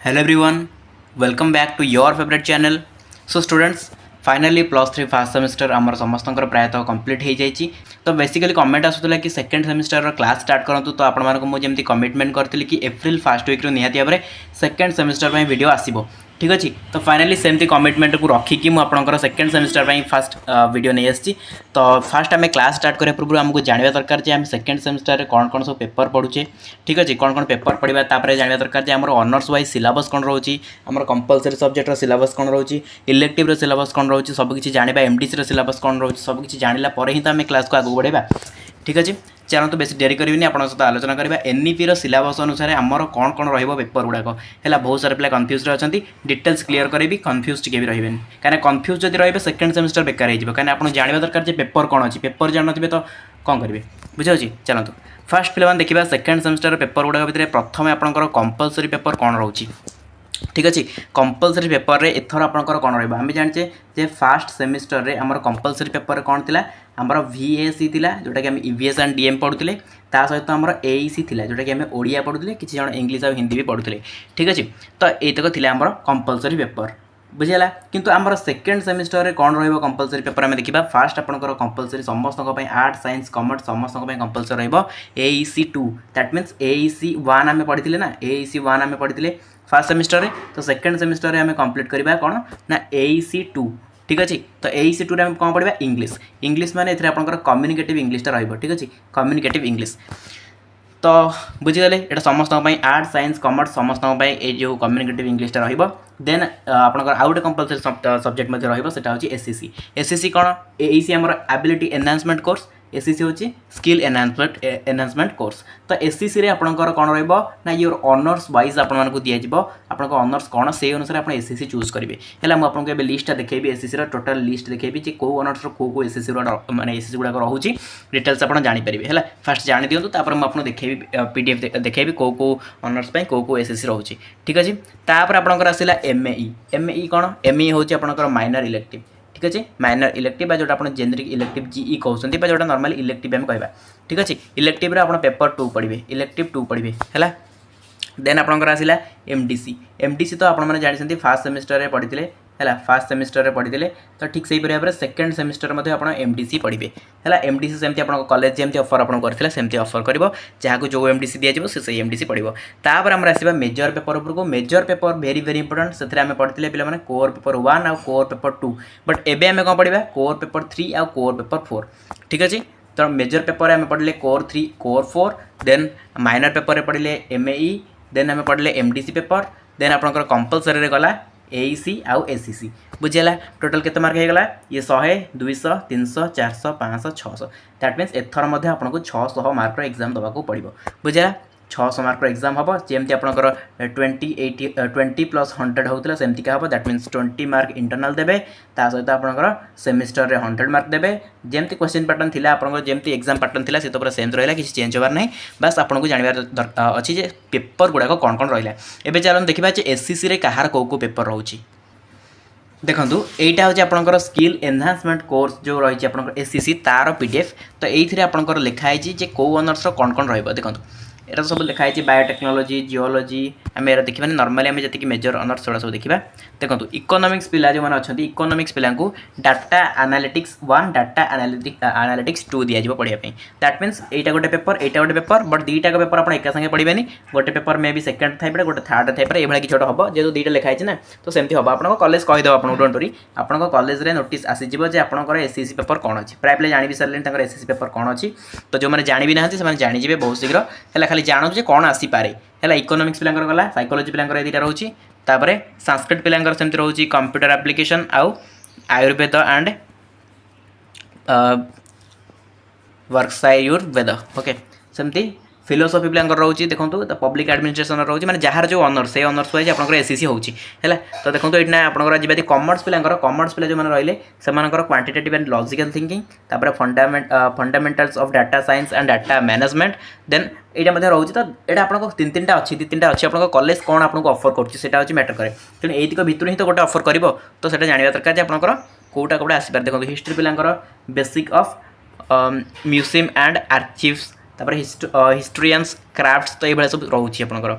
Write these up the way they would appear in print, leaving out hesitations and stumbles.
Hello everyone, welcome back to your favorite channel. So students, finally +3 fast semester आमर समस्त प्रायतः complete हो जाइए। तो बेसिकली कमेंट आसूला कि सेकेंड सेमिस्टर क्लास स्टार्ट करूँ तो आपको कमिटमेंट करी कि एप्रिल फास्ट वीक निहाती भाव में सेकेंड सेमिस्टर वीडियो आसो। ठीक अच्छे तो फाइनाली सेमती कमिटमेंट को रखिकी मुझे सेकेंड सेमिस्टर फास्ट वीडियो नहीं आसी। तो फास्ट आम क्लास स्टार्ट करने पूर्व आमको जानवा दरकार जे आम सेकेंड सेमिस्टर कौन कौन सब पेपर पढ़ुचे। ठीक अच्छे कौन कौन पेपर पढ़ा तापर जानवा दरकार जे आम ऑनर्स वाइज सिलेबस कौन रोचे, आम कंपलसरी सब्जेक्टर सिलेबस कौन रोचे, इलेक्टिव सिलेबस कौन रोचे, सबकि जाना एमडीसी सिलेबस कौन रोचे, सबकि जाना पर ही तो आम क्लास को आगे बढ़ेगा। ठीक अच्छे चलो तो बेस डेरी करी आप सहित आलोचना करवा एनईपी सिलेबस अनुसार आमर कौन कौन रहा गुड़ाक है। बहुत सारे पिला कन्फ्यूज अच्छा डिटेल्स क्लीयर करी कन्फ्यूज टी भी रही कहीं कन्फ्यूज जब रही सेकेंड सेमिस्टर बेकार हो कहीं आप जानवा दरकार जे पेपर कौन अच्छी पेपर जानते तो कौन करेंगे बुझे। चलते फास्ट पिला देखा सेकेंड सेमिस्टर पेपर गुड़ाक भितर प्रथम आपंकर कंपलसरी पेपर कौन रोचे। ठीक अच्छे कंपलसरी पेपर रे एथर आपंकर कौन रहा आम जाने जे फास्ट सेमिस्टर रे आमर कंपलसरी पेपर कौन थिला आमर VAC थिला जोटा कि आम EVS एंड DM पढ़ुले ता सहित आमर AEC थिला जोटा कि आम ओडिया पढ़ुले किसी जन इंग्लिश और हिंदी भी पढ़ुले। ठीक अच्छे तो ये थिला आमर कंपलसरी पेपर बुझीगला। किंतु आमर सेकेंड सेमिस्टर रे कौन रहिबो कंपलसरी पेपर आम देखा फास्ट आपंकर कंपलसरी समस्त आर्ट साइंस कॉमर्स समस्त कंपलसरी रहिबो AEC 2 दैट मीन्स AEC 1 आम पढ़ी ना AEC 1 आम पढ़ी फास्ट सेमिस्टर रे तो सेकेंड सेमिस्टर रे आम कंप्लीट करवा कौन ना AEC 2। ठीक अच्छे तो AEC 2 रे कौन पढ़ा इंग्लिश इंग्लिश माने एथरे आपंकर कम्युनिकेटिव इंग्लिशटा रहिबो। ठीक अच्छे कम्युनिकेटिव इंग्लिश तो बुझीगले ये समस्त आर्ट साइंस कॉमर्स समस्त ये जो कम्युनिकेटिव इंग्लिशटा रहिबो। देन आपंकर आउ गोटे कंपलसरी सब्जेक्ट मध्य रहिबो सेटा होची SCC। SCC कौन AEC आमर एबिलिटी एनहांसमेंट कोर्स SCC होची स्किल एनहांसमेंट कोर्स। तो SCC रे आपंकर कौन रहिबो ना योर ऑनर्स वाइज आपन को दिया जिवो आपन ऑनर्स कौन से अनुसार आप SCC चूज करेंगे है। मुझे ए लिस्ट देखेबी SCC टोटाल लिस्ट देखेबी जे को ऑनर्स को SCC माने SCC गुड़ाक रोचे डिटेल्स आप जानीपारे है। फास्ट जानी दिंतु तापर मुझे देखेबी PDF देखेबी को ऑनर्स को SCC रोचे। ठीक अच्छे तापर आपंकर आसला MAE कौन MAE हूँ आपंकर माइनर इलेक्टिव। ठीक अच्छे माइनर इलेक्टिव जोटा आप जेनेरिक इलेक्टिव GE कहते जोटा नॉर्मल इलेक्टिव आम कहवा। ठीक अच्छे इलेक्टिव आप पेपर 2 पढ़े इलेक्टिव 2 पढ़े है। देन आपंकर आसला MDC तो आपने जानते फास्ट सेमिस्टर रे पढ़ी है फास्ट सेमिस्टर रे पढ़ी तो ठीक से भाव में सेकेंड सेमिस्टर में आप MDC पढ़े है। MDC सेमती आप कॉलेज जमी अफर आप करते सेमती अफर कर जहाँ जो MDC दिज्व से MDC पढ़ो। तापर आम आसवा मेजर पेपर उपरको major paper very very important से आम पढ़ते पे कोर पेपर 1 आउ कोर पेपर 2 बट एबे आम कौन पढ़ा कोर पेपर 3 आउ कोर पेपर 4। ठीक अच्छे तो मेजर पेपर आम पढ़ले core 3 core 4 then minor paper पढ़ले MAE देन आम पढ़ले MDC पेपर देन आपंकर कंपलसरी गला AEC आउ SCC बुझीगला। टोटाल केते मार्क होगा ये 100 200 300 400 500 600 दैट मीन्स एथर मध्य आपको 600 मार्क एग्जाम देवाक पड़ो बुझीगला। 600 मार्क एग्जाम हम जमी आपंकर 20 प्लस 100 होता सेमती क्या हम दैट मीन्स 20 मार्क इंटरनाल देवे ता सहित आपंकर सेमिस्टर रे 100 मार्क देवे जमती क्वेश्चन पैटर्न थिला आपंकर जमती एग्जाम पैटर्न थिला से तो पूरा सेम रहा किसी चेंज होबार नहीं बस आपको जानवर अच्छी जे पेपर गुड़ाक कौन कौन रहा। एवं चलो देखा SCC रे कहार को पेपर रोचे देखूँ यहाँ हूँ आपंकर स्किल एनहांसमेंट कोर्स जो रही है SCC तार PDF तो ये आपंकर लिखाई कौ ऑनर्स कौन कौन रहा ये सब लिखाई बायोटेक्नोलोजी जियोलॉजी आम ये देखा नॉर्मली आम जी मेजर ऑनर्स से सब देखा। देखो इकोनॉमिक्स पिला जो मैंने अच्छा इकोनॉमिक्स पिला डाटा एनालिटिक्स 1 डाटा एनालिटिक्स 2 दिज्व पढ़ाई दैट मीन्स यहाँ गोटे पेपर बट दुईटा पेपर आप एका संगे पढ़े गोटे पेपर मे भी सेकेंड थाई गोटे थर्ड थाई ये किसी गोटे हम जेहतु दुईटा लिखाई ना तो सेमती हम आप कॉलेज कहीदेव आपको डोंट वरी आप कॉलेज में नोटिस आसीज आपंकर SCC पेपर कौन अच्छी प्राय पे जानी भी सारे SCC पेपर कौन अच्छी तो जो मैंने जानी भी ना से जानीजे बहुत शीघ्र है खाली जानू जे कौन आसीपे है। इकोनॉमिक्स पिलांकर गला साइकोलॉजी पिलांकर दुईटा रोची तापर संस्कृत पिलांकर सेमती रोची कंप्यूटर एप्लिकेशन आउ आयुर्वेद एंड वर्कसायुर्वेद ओके सेमती फिलोसफी पिलांकर रोची देखो तो पब्लिक एडमिनिस्ट्रेशन रोची माने जहार जो ऑनर्स से ऑनर्स वाइज आपंकर SCC होची है। तो देखो तो ये आपंकर जी कॉमर्स पिला जो मैंने रहिले सेमानकर क्वांटिटेटिव एंड लॉजिकल थिंकिंग तापर fundamentals of data science and data management then यहाँ रोचे तो यहाँ आपको तीन टा अच्छी अच्छी आप कॉलेज कौन आपको ऑफर कर मैटर करे तेणु ये भितर ही तो गोटे ऑफर कर तो जानवा दरकार आपंकर कौटा कौटा आसपार देखो हिस्ट्री पिलांकर basic of museum and archives तापर हिस्टोरियंस क्राफ्ट्स तो ये सब रोचे आपंकर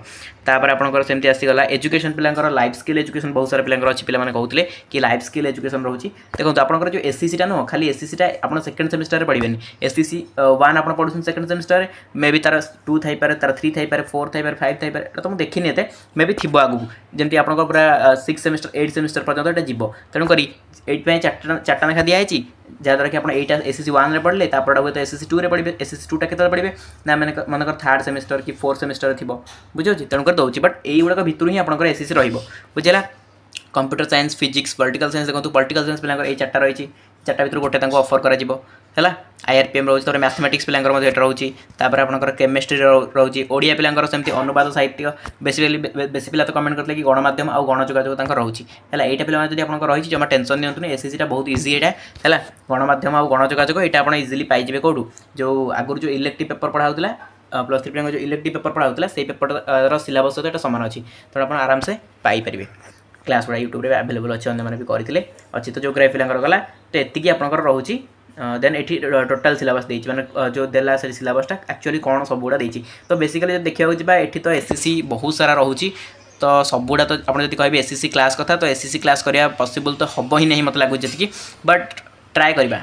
तापर आपंकर सेमती आसीगला एजुकेशन पिलांकर लाइफ स्किल एजुकेशन बहुत सारा पिलांकर अच्छी पिला कहते कि लाइफ स्किल एजुकेशन रोचे देखो आपंकर जो एससीसी नुह खाली एससीसी आप सेकेंड सेमिस्टर पढ़े एससीसी 1 आप पढ़ुन सेकेंड सेमिस्टर मे बी तार 2 थी तार 3 थी 4 थी 5 थी तो मुझे देखनी एते मे बी थी आगू जमी आप पूरा 6 सेमिस्टर 8 सेमिस्टर पर्यटन ये जीव तेणुक 8 चार्टा लेखा दिखाई जहाँद्वारा कि आप एटा एसएससी 1 रे पढ़ले तापर तो एसएससी 2 रे पढ़े एसएससी 2 टा केतले पढ़े ना मनकर 3rd सेमिस्टर कि 4th सेमिस्टर थी बुझे तेणुकर दूसरी बट यही गुड़ाक भितर ही आप एसएससी रुझेगा computer science physics political science देखो पॉलिटिकल साइंस पिलांकर ये 4टा रही 4टा भितर गोटे ऑफर करा आईआरपीएम रोचे तो मैथमेटिक्स पिलांकर रोचे तापर आपंकर केमिस्ट्री रोचे ओडिया पिलांकर सेमती अनुवाद साहित्य बेसी पिला तो कमेंट करते कि गणमाध्यम और गणयोगायोग रोचे है यहाँ पिला जब आप रही जमा टेंशन नियंतु एसएससी बहुत इजी यहाँ है गणमाध्यम और गणयोगायोग यहाँ आप इजिली पाइबे कौटू जो आगुरी जो इलेक्टिव पेपर पढ़ाऊला +3 पिला जो इलेक्टिव पेपर पढ़ाऊला से पेपर सिलेबस सहित यहाँ सामान अच्छी तो आप आराम से पाइपर क्लास गुड़ा यूट्यूब में आवेलेबल अच्छे अंत भी करते अच्छी तो जोग्राफी पिलांकर गला तो एतिकी आपंकर रोचे देन ये टोटाल सिलेबस देती मैंने जो देला से सिलेबसटा एक्चुअली कौन सब गुड़ा देती तो बेसिकली जब देखा जाए ये तो एसएससी बहुत सारा रोचे तो सबुड़ा तो आप कहे एसएससी क्लास कथा तो एसएससी क्लास करवा पॉसिबल तो हम ही नहीं मतलब लगुच जी बट ट्राए करवा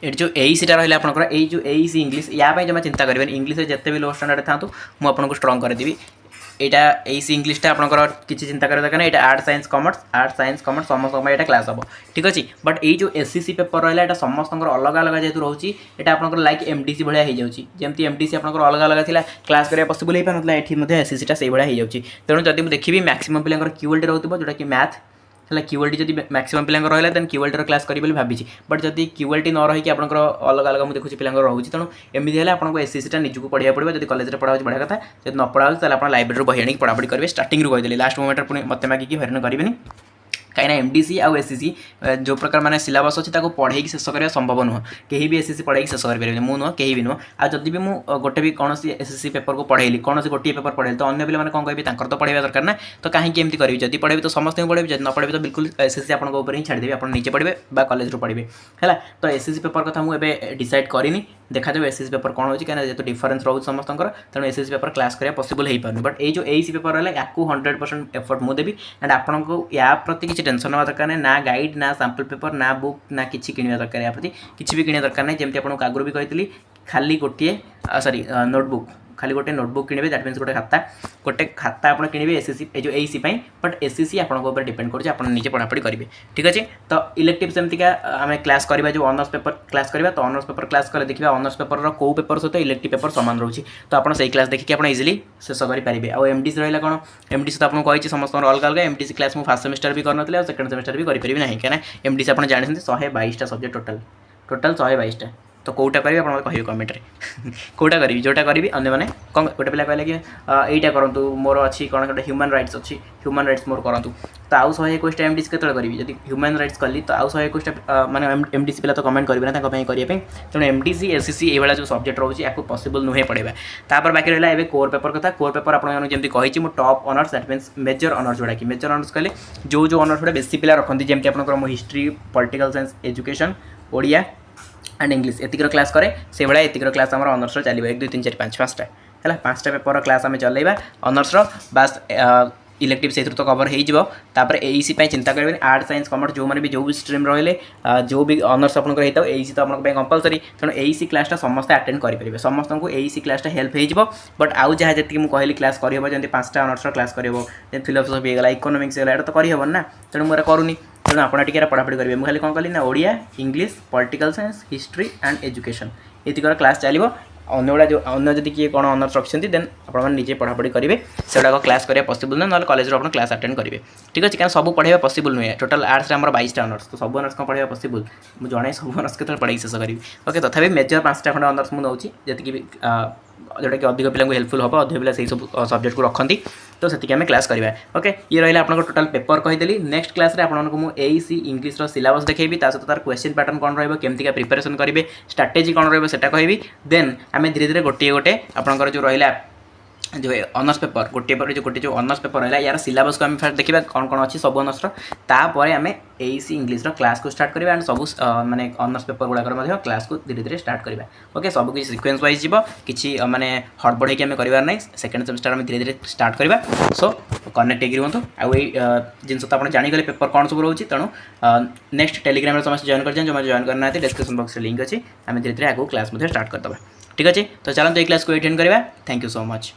ये जो एईसीटा रहा आपंकर जो एईसी इंग्लीश या जमा चिंता करेंगे इंग्लीश जिते भी लो स्टैंडर्ड था मुझे स्ट्रंग करदेवी यहाँ एईसी इंग्लीशटा आपंकर किसी चिंता करें दरकार यहाँ आर्ट साइंस कॉमर्स समस्त यहाँ क्लास हम ठीक अच्छे बट ये जो एससीसी पेपर रहा है समस्त अलग अलग जेहतु रोचे यहाँ आपंकर लाइक एमडीसी भाया हो जाऊँगी जमी एमडीसी आपंकर अलग अलग था क्लास करने पॉसिबल हो पार ये एससीसीटा से भाया हो जाऊँगी तेणु जब मुझे देखी मैक्सिमम पिलांकर क्यूएलटी रोक जोटा कि मैथ है क्यूएलटी जब मैक्सिमम पिला रहा देन क्यूएलटी क्लास करी भाई बट जब क्यूएलटी न रही आपंकर अलग अलग मुझे देखुची पिला रोचे तेणु एमती है आपको एससीसीटा निजक पढ़ा पड़ो जब कॉलेज में पढ़ा बढ़िया कथा जब न पढ़ा तो आप लाइब्रेरी बही आनी पढ़ापढ़ी करेंगे स्टार्टिंग रू कही लास्ट मोमेंट पुणी मत मागिकी हईराण करेंगे कहीं एमडीसी आउ एससीसी जो प्रकार माने सिलेबस अच्छी पढ़े शेष करवा संभव नुह कहीं भी एसएससी पढ़े शेष करेंगे मुझे नुह कहीं भी नुह आ जब भी मुझे गोटे भी कौन एसएससी पेपर को पढ़ेली कौन गोटे पेपर पढ़ेली तो अन्य पे कौन कहे तो पढ़ाई दरकार ना तो कहीं एमती करी जब पढ़े तो समस्त पढ़े जब न पढ़े तो बिल्कुल एसएससी आपको ही छाड़देवी आप निजे पढ़े कॉलेज पढ़े है तो एसएससी पेपर कथा मुझे डिसाइड करी देखा जाए एसएससी पेपर कौन होती है जेहतु डिफरेन्स रोज समस्त तेणु एसएससी पेपर क्लास करा पॉसिबल हो पारे बट ये जो एईसी पेपर है या 100% एफर्ट मुझे देवी एंड आपको या प्रति किसी टेंशन ना दरकार ना गाइड ना सैंपल पेपर ना बुक ना किसी किणवा दरकार या प्रति किसी भी किणवा दरकार नहीं जमी आपको आगुरी भी कही खाली गोटे सॉरी नोटबुक खाली गोटे नोटबुक किणवे दैट मीन्स गोटे खाता आप किणवे एसएससी जो एईसी बट एसएससी आपको डिपेंड कर निजे पढ़ापढ़ी करेंगे ठीक अच्छे तो इलेक्टिव सेमतिका आम क्लास करवा जो ऑनर्स पेपर क्लास करवा तो ऑनर्स पेपर क्लास कले देखिए ऑनर्स पेपर कौ पेपर सहित इलेक्टिव पेपर सामान रोचे तो आप सही क्लास देखिए आप इजिली शेष करेंगे आउ एमडीसी रहा कौन एमडीसी तो आपको कही समस्त अलग अलग एमडीसी क्लास मुझे 1st सेमिस्टर भी करनी सेकेंड सेमिस्टर भी करेंगे ना कहीं एमडीसी आप जानते 122टा सब्जेक्ट टोटाल 122टा तो कौटा करी आप कहे कमेंट रे कौटा करी जोटा करी अन्य मैंने कौन गोटे पिला कहले कि यहीटा करूँ मोर अच्छी कौन गोटे ह्यूमन राइट्स अच्छी ह्यूमन राइट्स मोर करूँ तो आउ 121टा एमडीसी केतले करी जब ह्यूमन राइट्स कली तो आउ 121टा माने एमडीसी पिला तो कमेंट करेंगे ना करने तेणु एमडीसी एससीसी ये जो सब्जेक्ट रोचे या पॉसिबल नुहे पढ़ेगा तापर बाकी रहा है कोर पेपर कथा कोर पेपर आपको जमी कही top honours that means major honours जोड़ा कि मेजर ऑनर्स कहले जो ऑनर्स गुड़ा बेसी पिला रखती जमी आप history political science education Odia and English एतिक क्लास करे से भाया एतिक क्लास आम ऑनर्स चलो 1 2 3 4 5 5टा है 5टा पेपर क्लास आम चलैबा ऑनर्स बास इलेक्टिव से तो कवर होपर एईसी चिंता करेंगे आर्ट साइंस कॉमर्स जो मैंने भी जो भी स्ट्रीम रही जो भी ऑनर्स आपको होता है एईसी तो आपको कंपलसरी तेणु एईसी क्लासटा समस्त अटेंड करेंगे समस्त को एईसी क्लासटा हेल्प हो बट आउ जहाँ जी मुझे कहली क्लास करहब जमी 5टा ऑनर्स क्लास करहब फिलोसफी होगा इकोनॉमिक्स होगा तो करहबन ना तेणु मुझे करूनी तेणु आप पढ़ापढ़ी करेंगे मुझे कौन कली ना Odia English political science history and education ये क्लास चलो अन्य गुड़ा जो अन्य जब किए कौन ऑनर्स रखिंट देन आपड़ी पढ़ापढ़ी करेंगे से गुड़ाक क्लास करा पॉसिबल ना कॉलेज आप क्लास अटेंड करेंगे ठीक अच्छे क्या सब पढ़ाई पॉसिबल नुहे टोटाल आर्ट्स आम 22टा ऑनर्स तो सब ऑनर्स कौन पढ़ाई पॉसिबल मुझे जन सब ऑनर्स के पढ़ाई शेष करी ओके तथापि मेजर 5टा खंड ऑनर्स मुझे जी भी जोटा कि अधिक पिला हेल्पफुल हम अधिक पिला से सब सब्जेक्ट को रखती तो से आम क्लास करवा ओके ये रहा आप टोटाल पेपर कहीदेली नेक्स्ट क्लास रे आपको मुझे एईसी इंग्लिश सिलेबस देखी सहित तार क्वेश्चन पैटर्न कौन रमती प्रिपेरेसन करेंगे स्ट्राटेजी कौन रहा कहबी देन आम धीरे धीरे गोटे गोटे आपंकर जो रहा जो ऑनर्स पेपर गोटे जो ऑनर्स पेपर रहा यार सिलेबस को आम फास्ट देखा कौन कौन अच्छी सब ऑनर्स तापर आम एसी इंग्लिश क्लास को स्टार्ट करवा एंड सब माने ऑनर्स पेपर गुड़ाकर क्लास को धीरे धीरे स्टार्ट करवा ओके सब किसी सिक्वेन्स वाइज जीव कि माने हड़बड़ होकर करार ना सेकेंड सेमिस्टर आम धीरे धीरे स्टार्ट करवा सो कनेक्ट होगी रुहतु आउ जिन तो आप जानीगले पेपर कौन सब रोचे तेणु नेक्स्ट टेलीग्राम समस्त जॉइन कर जो जॉइन करना डिस्क्रिप्शन बॉक्स लिंक अच्छी आम धीरे धीरे आगे क्लास स्टार्ट करदे ठीक अच्छे तो चलते ये क्लास को अटेंड करवा थैंक यू सो मच।